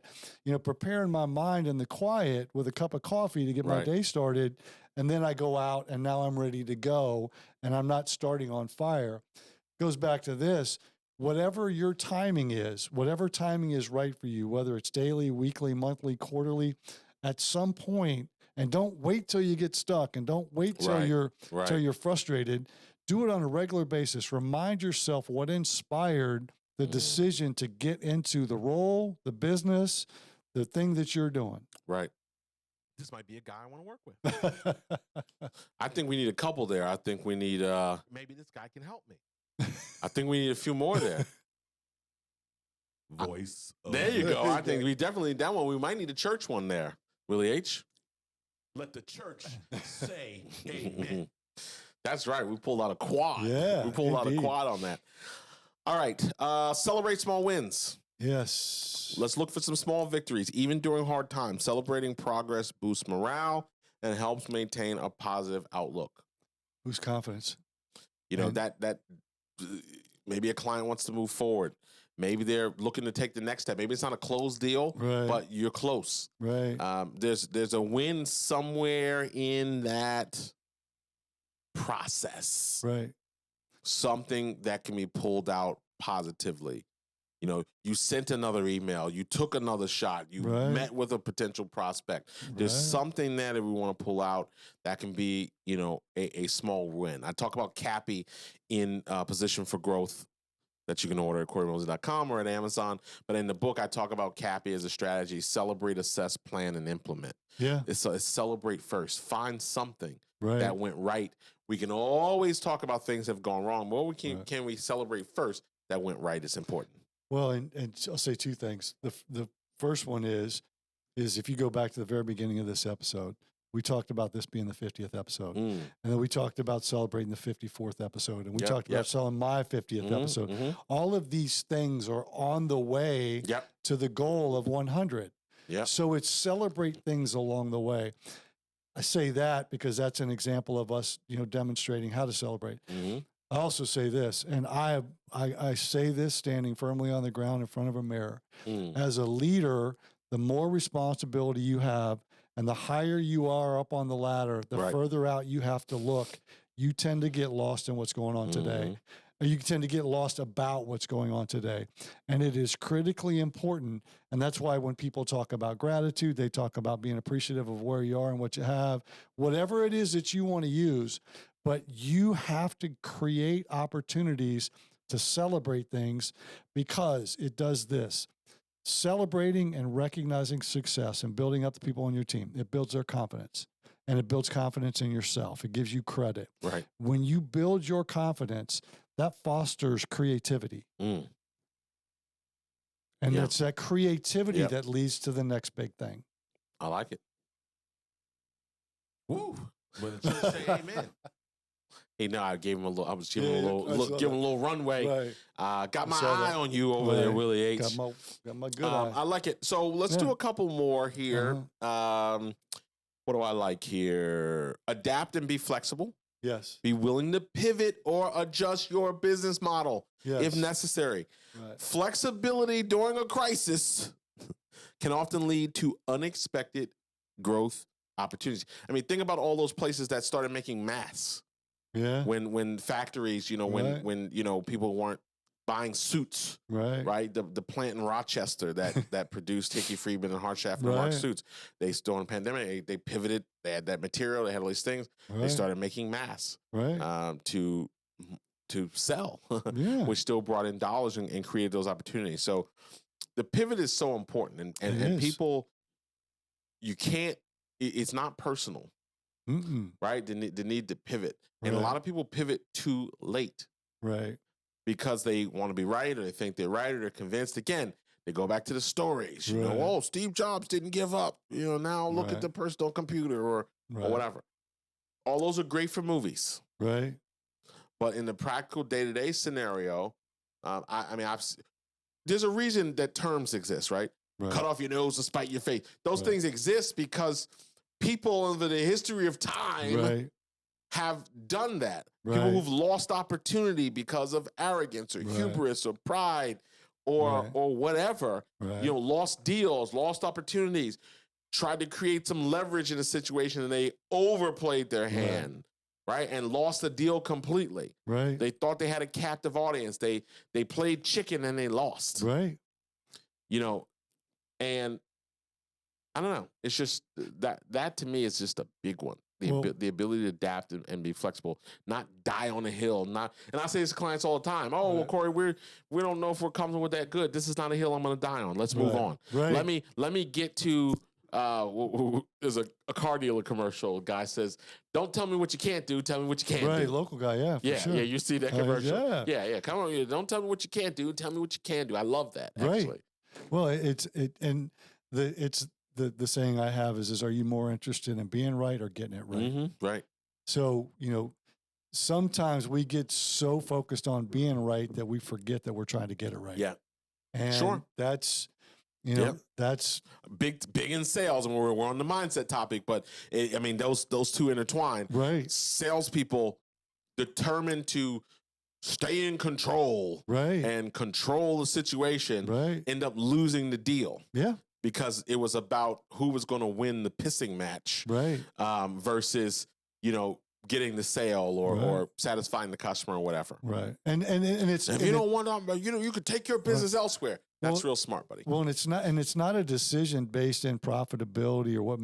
preparing my mind in the quiet with a cup of coffee to get my day started. And then I go out and now I'm ready to go, and I'm not starting on fire. Goes back to this, whatever your timing is, whatever timing is right for you, whether it's daily, weekly, monthly, quarterly, at some point, and don't wait till you get stuck, and don't wait till you're frustrated. Do it on a regular basis. Remind yourself what inspired the decision to get into the role, the business, the thing that you're doing. Right. This might be a guy I want to work with. I think we need a couple there. I think we need maybe this guy can help me. I think we need a few more there. Voice. There you go. I think we definitely need that one. We might need a church one there. Willie H. Let the church say amen. That's right. We pulled out a quad. Yeah, we pulled out a quad on that. All right. Celebrate small wins. Yes. Let's look for some small victories, even during hard times. Celebrating progress boosts morale and helps maintain a positive outlook. Boosts confidence. That maybe a client wants to move forward. Maybe they're looking to take the next step. Maybe it's not a closed deal, but you're close. Right. There's a win somewhere in that process. Right. Something that can be pulled out positively. You sent another email, you took another shot, you met with a potential prospect. There's something there that we want to pull out that can be, a small win. I talk about Cappy in Position for Growth that you can order at CoryMosley.com or at Amazon. But in the book, I talk about Cappy as a strategy: celebrate, assess, plan, and implement. Yeah. It's celebrate first. Find something that went right. We can always talk about things that have gone wrong, but can we celebrate first that went right? It's important. Well, and I'll say two things. The first one is if you go back to the very beginning of this episode, we talked about this being the 50th episode. And then we talked about celebrating the 54th episode. And we talked about selling my 50th episode. All of these things are on the way to the goal of 100. So it's celebrate things along the way. I say that because that's an example of us, demonstrating how to celebrate. I also say this, and I say this standing firmly on the ground in front of a mirror. As a leader, the more responsibility you have and the higher you are up on the ladder, the further out you have to look. You tend to get lost in what's going on today. Or you tend to get lost about what's going on today. And it is critically important. And that's why when people talk about gratitude, they talk about being appreciative of where you are and what you have, whatever it is that you want to use. But you have to create opportunities to celebrate things, because it does this. Celebrating and recognizing success and building up the people on your team, it builds their confidence, and it builds confidence in yourself. It gives you credit. Right. When you build your confidence, that fosters creativity. And it's that creativity that leads to the next big thing. I like it. Woo. But the church say amen. Hey, no, I gave him a little. I was giving him a little runway. Got my eye on you over there, Willie H. Got my good eye. I like it. So let's do a couple more here. What do I like here? Adapt and be flexible. Yes. Be willing to pivot or adjust your business model if necessary. Flexibility during a crisis can often lead to unexpected growth opportunities. I mean, think about all those places that started making masks. Yeah. When factories, when people weren't buying suits, right? The plant in Rochester that produced Hickey Friedman and Hartschaft and Mark suits. They still in the pandemic, they pivoted. They had that material. They had all these things. They started making masks, to sell, which still brought in dollars and created those opportunities. So the pivot is so important, and people, you can't. It's not personal, right? The need to pivot, and a lot of people pivot too late, right? Because they want to be right, or they think they're right, or they're convinced. Again, they go back to the stories. You know, oh, Steve Jobs didn't give up. You know, now look at the personal computer or whatever. All those are great for movies, right? But in the practical day-to-day scenario, there's a reason that terms exist, right? Cut off your nose to spite your face. Those things exist because people over the history of time have done that. People who've lost opportunity because of arrogance or hubris or pride or whatever, lost deals, lost opportunities, tried to create some leverage in a situation and they overplayed their hand. Right, and lost the deal completely. Right, they thought they had a captive audience. They played chicken and they lost. Right, and I don't know. It's just that to me is just a big one. The ability to adapt and be flexible, not die on a hill. And I say this to clients all the time. Oh, well, Cory, we don't know if we're comfortable with that good. This is not a hill I'm going to die on. Let's move on. Right. Let me get to. There's a car dealer commercial. Guy says, "Don't tell me what you can't do. Tell me what you can do." Right, local guy, sure. You see that commercial? Yeah. Come on, don't tell me what you can't do. Tell me what you can do. I love that. Actually. Right. Well, the saying I have is, are you more interested in being right or getting it right? Mm-hmm. Right. So sometimes we get so focused on being right that we forget that we're trying to get it right. Yeah. And that's. That's big in sales, and we're on the mindset topic. But those two intertwine. Right, salespeople determined to stay in control, and control the situation, end up losing the deal, because it was about who was going to win the pissing match, versus getting the sale or satisfying the customer or whatever, and it's if you don't want to, you could take your business elsewhere. That's real smart, buddy. Well, and it's not a decision based in profitability or what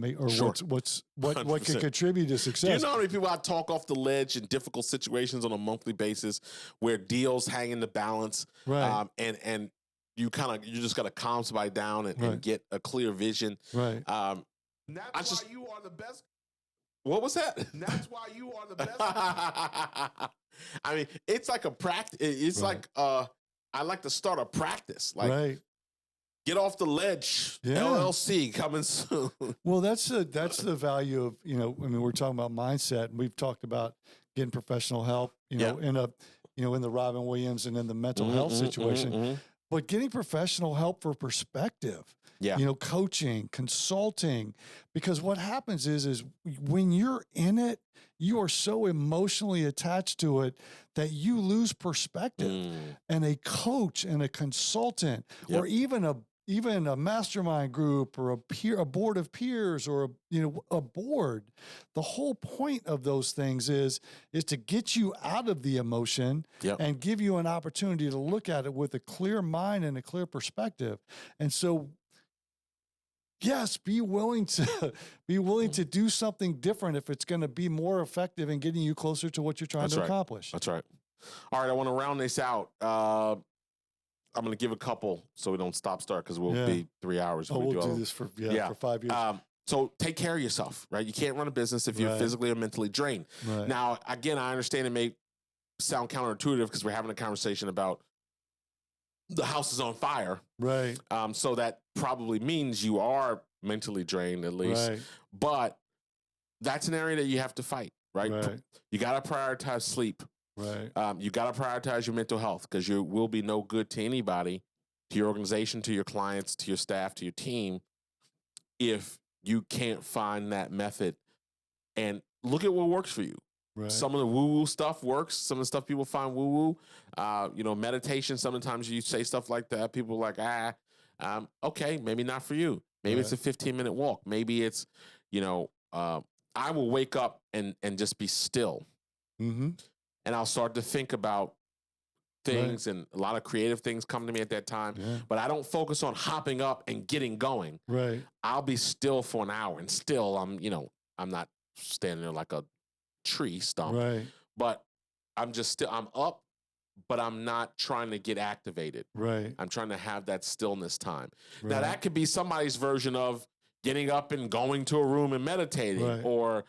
can contribute to success. Do you know how many people I talk off the ledge in difficult situations on a monthly basis where deals hang in the balance, and you just got to calm somebody down and get a clear vision, That's why you are the best. What was that? That's why you are the best. It's like a practice. It's like I like to start a practice. Get off the ledge. LLC coming soon. Well, that's the value of we're talking about mindset, and we've talked about getting professional help. In the Robin Williams and in the mental health situation, but getting professional help for perspective. Coaching, consulting, because what happens is when you're in it, you are so emotionally attached to it that you lose perspective. And a coach and a consultant, or even a mastermind group or a board of peers or a board, the whole point of those things is to get you out of the emotion and give you an opportunity to look at it with a clear mind and a clear perspective. And so, yes, be willing to do something different if it's going to be more effective in getting you closer to what you're trying to accomplish. That's right. All right, I want to round this out. I'm going to give a couple so we don't stop-start because we'll be 3 hours. We'll do this for 5 years. So take care of yourself, right? You can't run a business if you're physically or mentally drained. Now, again, I understand it may sound counterintuitive because we're having a conversation about the house is on fire. Right. So that probably means you are mentally drained at least. But that's an area that you have to fight, right? You got to prioritize sleep. You got to prioritize your mental health because you will be no good to anybody, to your organization, to your clients, to your staff, to your team, if you can't find that method. And look at what works for you. Some of the woo-woo stuff works. Some of the stuff people find woo-woo. Meditation, sometimes you say stuff like that. People are like, okay, maybe not for you. Maybe it's a 15-minute walk. Maybe it's, I will wake up and just be still Mm-hmm. And I'll start to think about things, and a lot of creative things come to me at that time. Yeah. But I don't focus on hopping up and getting going. Right. I'll be still for an hour, and still I'm not standing there like a tree stump. Right. But I'm up, but I'm not trying to get activated. Right. I'm trying to have that stillness time. Right. Now that could be somebody's version of getting up and going to a room and meditating, Right. or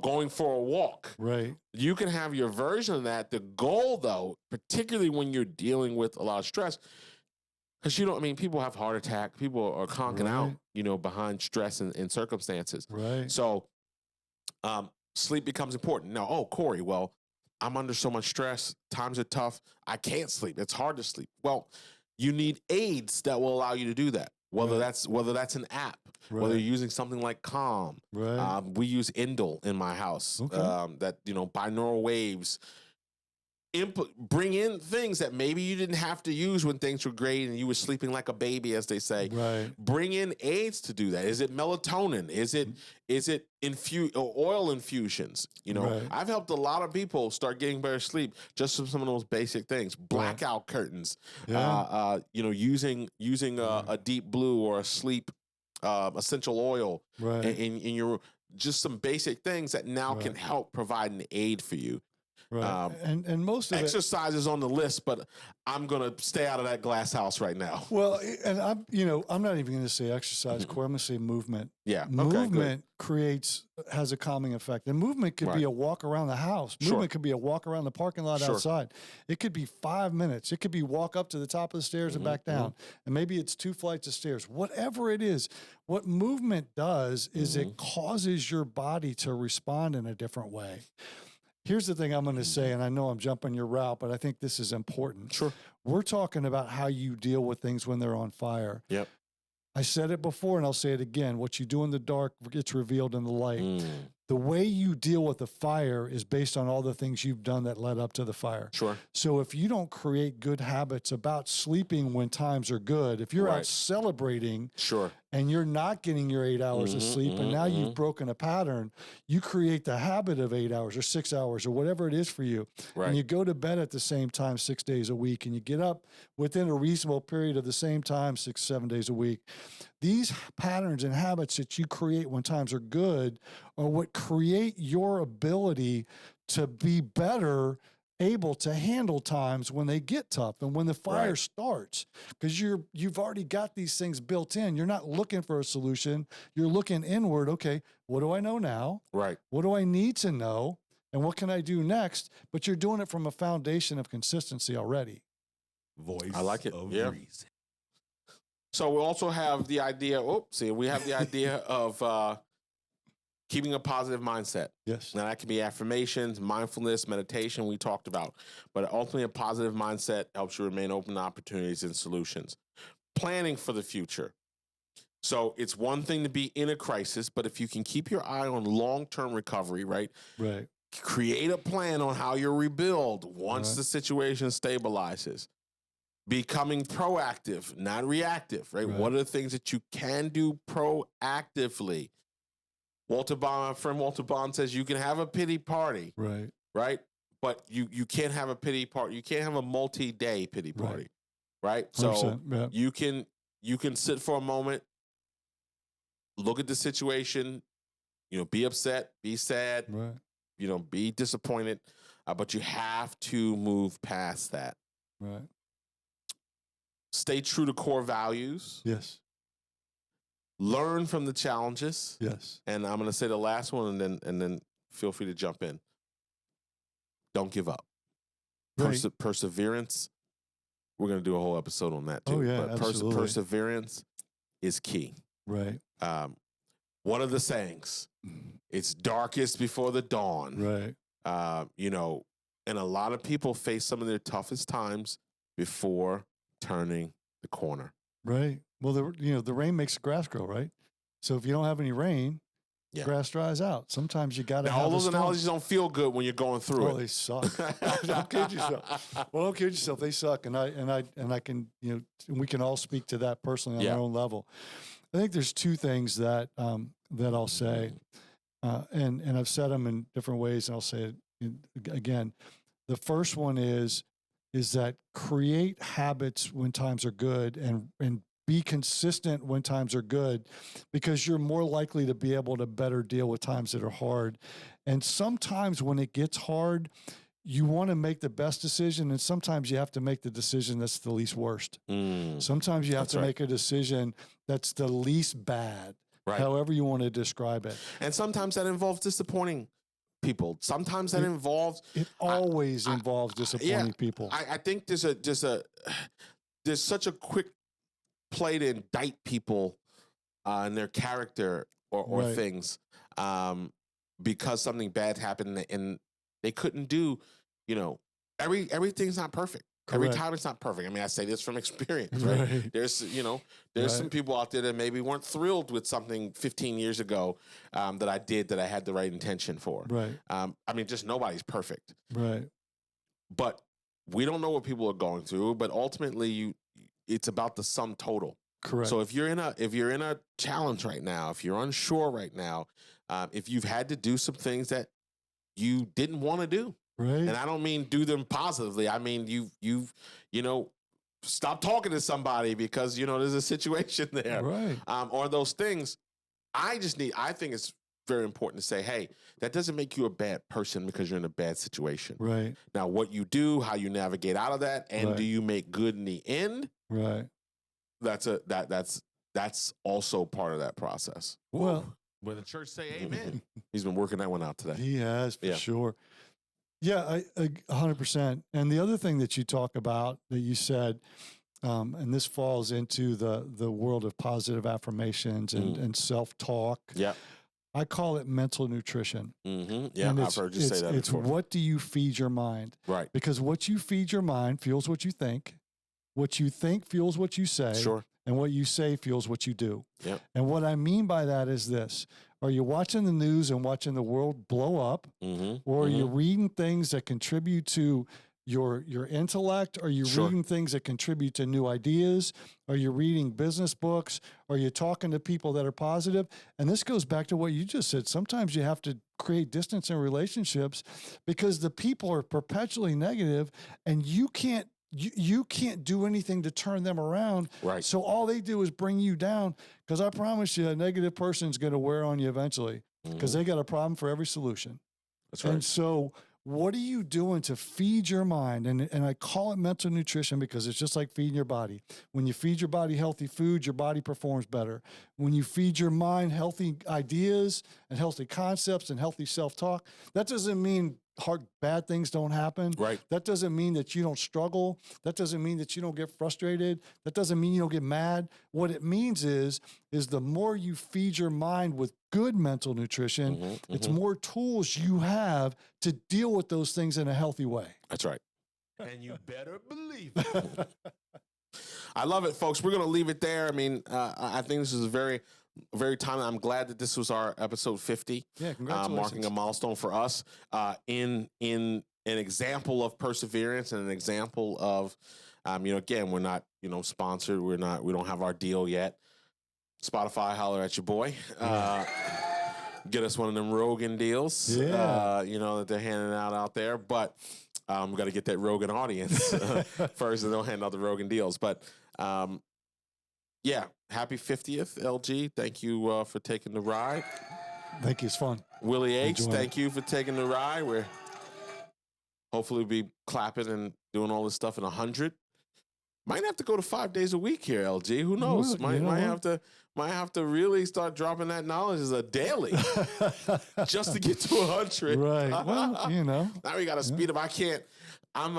going for a walk. Right. You can have your version of that. The goal, though, particularly when you're dealing with a lot of stress, because people have heart attack. People are conking out, behind stress and circumstances. Right. So sleep becomes important. Now, Cory, well, I'm under so much stress. Times are tough. I can't sleep. It's hard to sleep. Well, you need aids that will allow you to do that. Whether that's an app, whether you're using something like Calm. Right. We use Indle in my house. Okay. That binaural waves. Bring in things that maybe you didn't have to use when things were great and you were sleeping like a baby, as they say. Right. Bring in aids to do that. Is it melatonin? Is it oil infusions? Right. I've helped a lot of people start getting better sleep just from some of those basic things. Blackout curtains. Yeah. Using a deep blue or a sleep essential oil. Right. in your, just some basic things that now can help provide an aid for you. Right. And most of exercise is on the list, but I'm going to stay out of that glass house right now. Well, and I'm not even going to say exercise, Cory. I'm going to say movement. Yeah. Movement has a calming effect. And movement could be a walk around the house. Movement could be a walk around the parking lot outside. It could be 5 minutes. It could be walk up to the top of the stairs and back down. And maybe it's 2 flights of stairs. Whatever it is, what movement does is it causes your body to respond in a different way. Here's the thing I'm going to say, and I know I'm jumping your route, but I think this is important. Sure. We're talking about how you deal with things when they're on fire. Yep. I said it before, and I'll say it again. What you do in the dark gets revealed in the light. The way you deal with the fire is based on all the things you've done that led up to the fire. Sure. So if you don't create good habits about sleeping when times are good, if you're out celebrating and you're not getting your 8 hours of sleep, and now you've broken a pattern, you create the habit of 8 hours or 6 hours or whatever it is for you. And you go to bed at the same time 6 days a week, and you get up within a reasonable period of the same time 6, 7 days a week. These patterns and habits that you create when times are good are what create your ability to be better able to handle times when they get tough and when the fire starts, because you've already got these things built in. You're not looking for a solution. You're looking inward. Okay, what do I know now? Right. What do I need to know? And what can I do next? But you're doing it from a foundation of consistency already. Voice I like it. of reason. So we also have the idea, of keeping a positive mindset. Yes. Now that can be affirmations, mindfulness, meditation we talked about, but ultimately a positive mindset helps you remain open to opportunities and solutions. Planning for the future. So it's one thing to be in a crisis, but if you can keep your eye on long-term recovery, right? Create a plan on how you rebuild once the situation stabilizes. Becoming proactive, not reactive, right? What are the things that you can do proactively? My friend Walter Bond says you can have a pity party, right? But you can't have a pity party. You can't have a multi-day pity party, right? So you can sit for a moment, look at the situation, be upset, be sad, be disappointed, but you have to move past that. Stay true to core values. Yes. Learn from the challenges. Yes. And I'm going to say the last one, and then feel free to jump in. Don't give up. Perseverance. We're going to do a whole episode on that too. Oh, yeah, but absolutely. Perseverance is key. Right. What are the sayings? It's darkest before the dawn. Right. And a lot of people face some of their toughest times before turning the corner. Right. Well, the rain makes the grass grow, right? So if you don't have any rain, grass dries out. Sometimes you got to have all those analogies don't feel good when you're going through it. They suck. Don't kid yourself. Well, don't kid yourself. They suck, and I can we can all speak to that personally on our own level. I think there's two things that I'll say, and I've said them in different ways, and I'll say it again, the first one is that create habits when times are good and be consistent when times are good, because you're more likely to be able to better deal with times that are hard. And sometimes when it gets hard, you want to make the best decision, and sometimes you have to make the decision that's the least worst. Sometimes you have to make a decision that's the least bad, however you want to describe it. And sometimes that involves disappointing people. Sometimes that involves... It always involves disappointing people. I think there's such a quick play to indict people and their character or things because something bad happened and they couldn't do, everything's not perfect. Correct. Every time it's not perfect. I mean, I say this from experience, right? There's some people out there that maybe weren't thrilled with something 15 years ago that I did that I had the right intention for. Right. I mean, just nobody's perfect. Right. But we don't know what people are going through, but ultimately it's about the sum total. Correct. So if you're in a challenge right now, if you're unsure right now, if you've had to do some things that you didn't want to do, and I don't mean do them positively. I mean you've stop talking to somebody because there's a situation there, or those things. I think it's very important to say, hey, that doesn't make you a bad person because you're in a bad situation. Right. Now, what you do, how you navigate out of that, and do you make good in the end? Right. That's also part of that process. Well, when the church say amen. He's been working that one out today. He has, for sure. Yeah, 100%. And the other thing that you talk about that you said, and this falls into the world of positive affirmations and self-talk. Yeah. I call it mental nutrition. Mm-hmm. Yeah, I've heard you say that It's before. what do you feed your mind? Right. Because what you feed your mind fuels what you think. What you think fuels what you say. Sure. And what you say fuels what you do. Yep. And what I mean by that is this. Are you watching the news and watching the world blow up? Or are you reading things that contribute to your intellect? Are you reading things that contribute to new ideas? Are you reading business books? Are you talking to people that are positive? And this goes back to what you just said. Sometimes you have to create distance in relationships because the people are perpetually negative and you can't do anything to turn them around. Right. So all they do is bring you down, because I promise you a negative person is going to wear on you eventually because they got a problem for every solution. That's right. And so what are you doing to feed your mind? And I call it mental nutrition because it's just like feeding your body. When you feed your body healthy food, your body performs better. When you feed your mind healthy ideas and healthy concepts and healthy self-talk, that doesn't mean bad things don't happen. Right. That doesn't mean that you don't struggle. That doesn't mean that you don't get frustrated. That doesn't mean you don't get mad. What it means is the more you feed your mind with good mental nutrition, it's more tools you have to deal with those things in a healthy way. That's right. And you better believe it. I love it, folks. We're going to leave it there. I mean, I think this is very timely. I'm glad that this was our episode 50. Yeah, congratulations. Marking a milestone for us in an example of perseverance and an example of, again, we're not, sponsored. We don't have our deal yet. Spotify, holler at your boy. Get us one of them Rogan deals, that they're handing out there. But we got to get that Rogan audience first, and they'll hand out the Rogan deals. But happy 50th, LG. Thank you for taking the ride. Thank you. It's fun. Willie H, thank you for taking the ride. We're hopefully be clapping and doing all this stuff in 100. Might have to go to 5 days a week here, LG. Who knows? Might have to really start dropping that knowledge as a daily just to get to 100. Right. Well, Now we got to speed up. I can't. I'm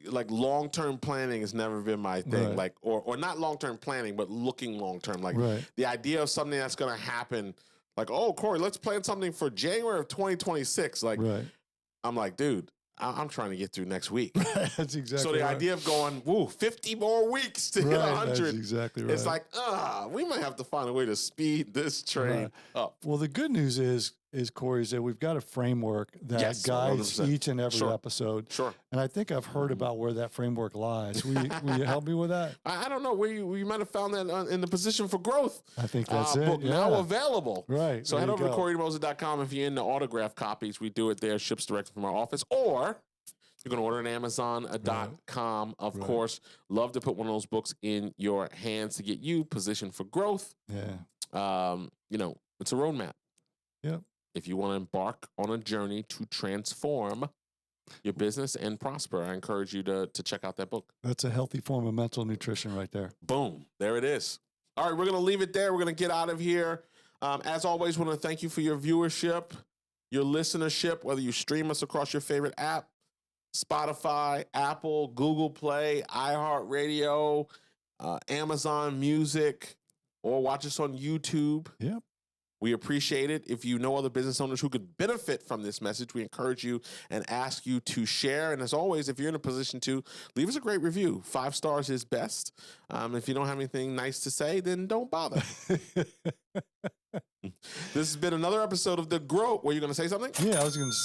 like long-term planning has never been my thing. Right. Like or not long-term planning, but looking long-term. Like the idea of something that's going to happen. Like, oh, Cory, let's plan something for January of 2026. Like, I'm like, dude. I'm trying to get through next week. That's exactly so the idea of going, 50 more weeks to hit 100. That's exactly right. It's like, we might have to find a way to speed this train up. Well, the good news is is, Cory, is that we've got a framework that Yes, guides 100%. each and every Sure. episode. Sure. And I think I've heard about where that framework lies. Will you help me with that? I don't know where you might have found that in the Position for Growth. I think that's it. Book now Yeah. available. Right. So head over to CoryMosley.com if you're into autograph copies. We do it there, ships direct from our office, or you can order at Amazon.com. Of course, love to put one of those books in your hands to get you positioned for growth. Yeah. It's a roadmap. Yep. If you want to embark on a journey to transform your business and prosper, I encourage you to check out that book. That's a healthy form of mental nutrition right there. Boom. There it is. All right, we're going to leave it there. We're going to get out of here. As always, want to thank you for your viewership, your listenership, whether you stream us across your favorite app, Spotify, Apple, Google Play, iHeartRadio, Amazon Music, or watch us on YouTube. Yep. We appreciate it. If you know other business owners who could benefit from this message, we encourage you and ask you to share. And as always, if you're in a position to, leave us a great review. 5 stars is best. If you don't have anything nice to say, then don't bother. This has been another episode of The Grow. Were you going to say something? Yeah, I was going to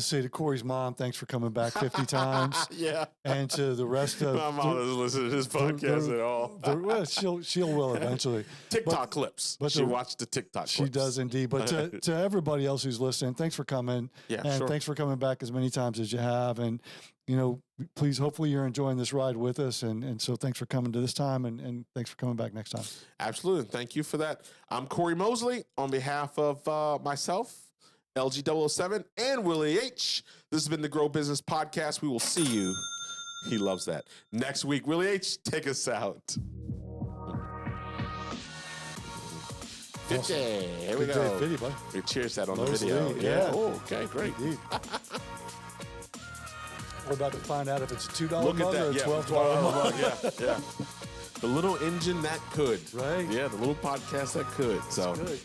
say to Cory's mom, thanks for coming back 50 times. Yeah. And to the rest of My mom doesn't listen to this podcast at all. Well, she'll will eventually. TikTok clips. But she watched the TikTok clips. She does indeed. But to everybody else who's listening, thanks for coming. Yeah, and sure. thanks for coming back as many times as you have. And, please, hopefully you're enjoying this ride with us. And so thanks for coming to this time and thanks for coming back next time. Absolutely. Thank you for that. I'm Cory Mosley on behalf of myself, LG007, and Willie H. This has been the Grow Business Podcast. We will see you. He loves that. Next week, Willie H., take us out. 50. Awesome. Here we Good go. day, 50, buddy. We cheers that on Mosley, the video. yeah. Oh, okay, great. Indeed. We're about to find out if it's a $2 Look mug at or a that. $12 mug. Yeah. The little engine that could. Right. Yeah, the little podcast that could. So, Good.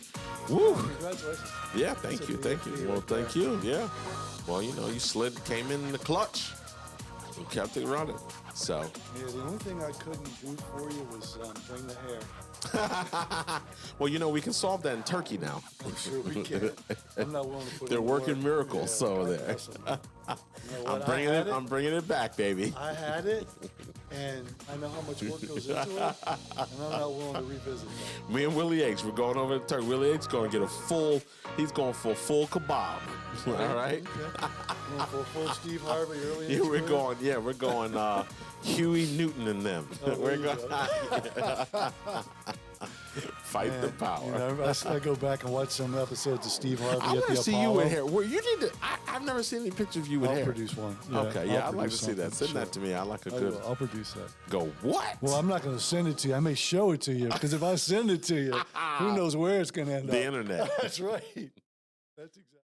woo. Congratulations. Yeah, thank you. Well, thank you. Yeah. Well, you came in the clutch and kept it running. So. Yeah, the only thing I couldn't do for you was bring the hair. Well, we can solve that in Turkey now. I'm sure we can. I'm not willing to put They're in working work. miracles over there. I'm bringing it back, baby. I had it, and I know how much work goes into it, and I'm not willing to revisit that. Me and Willie H, we're going over to Turkey. Willie H going to get he's going for a full kebab. All right? Okay. Going for a full Steve Harvey early in Yeah, his we're career? going Huey Newton and them. We're going fight the power. I go back and watch some episodes of Steve Harvey I at want the to see you Apollo. with hair. Well, you need to. I've never seen any pictures of you with I'll hair. produce one. Okay, yeah, I'd like to produce see that. something, Send that to me. I like a I good. will. I'll produce that. Go what? Well, I'm not going to send it to you. I may show it to you because if I send it to you, who knows where it's going to end The up. internet. That's right. That's exactly.